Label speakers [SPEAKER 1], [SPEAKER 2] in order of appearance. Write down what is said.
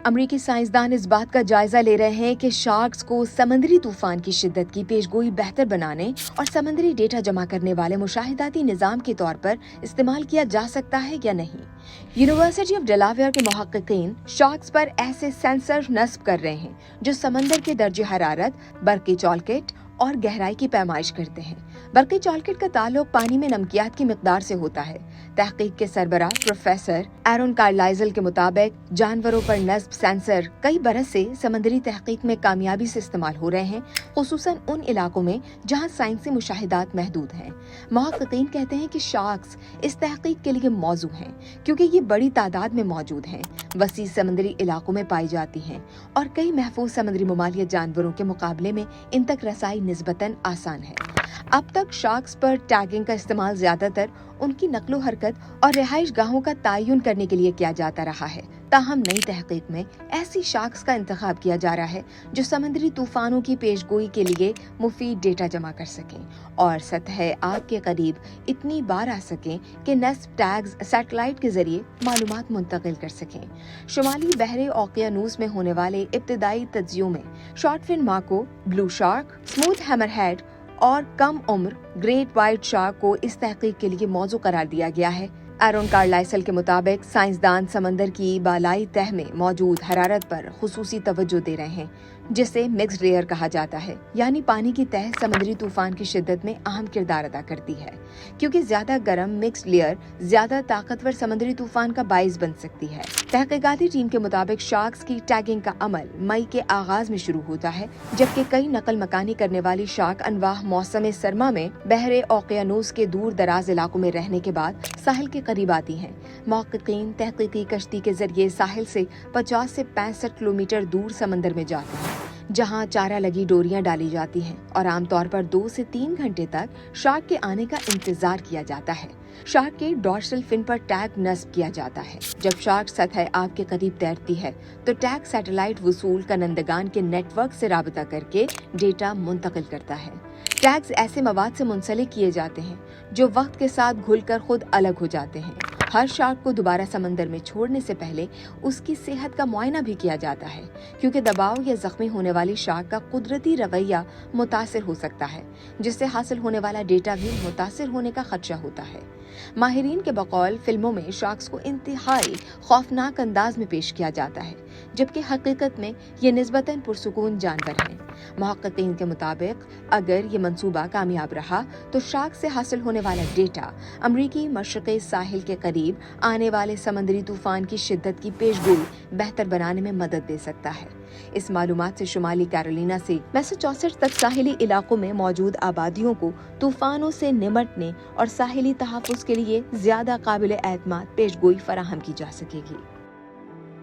[SPEAKER 1] امریکی سائنسدان اس بات کا جائزہ لے رہے ہیں کہ شارکس کو سمندری طوفان کی شدت کی پیشگوئی بہتر بنانے اور سمندری ڈیٹا جمع کرنے والے مشاہداتی نظام کے طور پر استعمال کیا جا سکتا ہے یا نہیں۔ یونیورسٹی آف ڈیلاویئر کے محققین شارکس پر ایسے سینسر نصب کر رہے ہیں جو سمندر کے درجہ حرارت، برقی چالکٹ اور گہرائی کی پیمائش کرتے ہیں۔ برقی چالکٹ کا تعلق پانی میں نمکیات کی مقدار سے ہوتا ہے۔ تحقیق کے سربراہ پروفیسر ایرون کارلائزل کے مطابق جانوروں پر نصب سینسر کئی برس سے سمندری تحقیق میں کامیابی سے استعمال ہو رہے ہیں، خصوصاً ان علاقوں میں جہاں سائنسی مشاہدات محدود ہیں۔ محققین کہتے ہیں کہ شارکس اس تحقیق کے لیے موزوں ہیں کیونکہ یہ بڑی تعداد میں موجود ہیں، وسیع سمندری علاقوں میں پائی جاتی ہیں اور کئی محفوظ سمندری ممالیت جانوروں کے مقابلے میں ان تک رسائی نسبتاً آسان ہے۔ اب تک شارکس پر ٹیگنگ کا استعمال زیادہ تر ان کی نقل و حرکت اور رہائش گاہوں کا تعین کرنے کے لیے کیا جاتا رہا ہے، تاہم نئی تحقیق میں ایسی شارکس کا انتخاب کیا جا رہا ہے جو سمندری طوفانوں کی پیشگوئی کے لیے مفید ڈیٹا جمع کر سکیں اور سطح آب کے قریب اتنی بار آ سکیں کہ نصب ٹیگز سیٹلائٹ کے ذریعے معلومات منتقل کر سکیں۔ شمالی بحر اوقیانوس میں ہونے والے ابتدائی تجزیوں میں شارٹ فن ماکو، بلو شارک، اسموتھ ہیمر ہیڈ اور کم عمر گریٹ وائٹ شارک کو اس تحقیق کے لیے موضوع قرار دیا گیا ہے۔ ایرون کارلائزل کے مطابق سائنسدان سمندر کی بالائی تہہ میں موجود حرارت پر خصوصی توجہ دے رہے ہیں، جسے مکسڈ لیئر کہا جاتا ہے، یعنی پانی کی تہہ سمندری طوفان کی شدت میں اہم کردار ادا کرتی ہے، کیونکہ زیادہ گرم مکسڈ لیئر زیادہ طاقتور سمندری طوفان کا باعث بن سکتی ہے۔ تحقیقاتی ٹیم کے مطابق شارکس کی ٹیگنگ کا عمل مئی کے آغاز میں شروع ہوتا ہے، جبکہ کئی نقل مکانی کرنے والی شارک انواع موسم سرما میں بحر اوقیانوس کے دور دراز علاقوں میں رہنے کے بعد ساحل کے قریب آتی ہیں۔ محققین تحقیقی کشتی کے ذریعے ساحل سے 50 سے 65 کلومیٹر دور سمندر میں جاتے ہیں، جہاں چارہ لگی ڈوریاں ڈالی جاتی ہیں اور عام طور پر 2 سے 3 گھنٹے تک شارک کے آنے کا انتظار کیا جاتا ہے۔ شارک کے ڈورسل فن پر ٹیگ نصب کیا جاتا ہے۔ جب شارک سطح آب کے قریب تیرتی ہے تو ٹیگ سیٹلائٹ وصول کنندگان کے نیٹ ورک سے رابطہ کر کے ڈیٹا منتقل کرتا ہے۔ ٹیگز ایسے مواد سے منسلک کیے جاتے ہیں جو وقت کے ساتھ گھل کر خود الگ ہو جاتے ہیں۔ ہر شارک کو دوبارہ سمندر میں چھوڑنے سے پہلے اس کی صحت کا معائنہ بھی کیا جاتا ہے، کیونکہ دباؤ یا زخمی ہونے والی شارک کا قدرتی رویہ متاثر ہو سکتا ہے، جس سے حاصل ہونے والا ڈیٹا بھی متاثر ہونے کا خدشہ ہوتا ہے۔ ماہرین کے بقول فلموں میں شارکس کو انتہائی خوفناک انداز میں پیش کیا جاتا ہے، جبکہ حقیقت میں یہ نسبتاً پرسکون جانور ہیں۔ محققین کے مطابق اگر یہ منصوبہ کامیاب رہا تو شارک سے حاصل ہونے والا ڈیٹا امریکی مشرقی ساحل کے قریب آنے والے سمندری طوفان کی شدت کی پیشگوئی بہتر بنانے میں مدد دے سکتا ہے۔ اس معلومات سے شمالی کیرولینا سے میساچوسیٹس تک ساحلی علاقوں میں موجود آبادیوں کو طوفانوں سے نمٹنے اور ساحلی تحفظ کے لیے زیادہ قابل اعتماد پیشگوئی فراہم کی جا سکے گی۔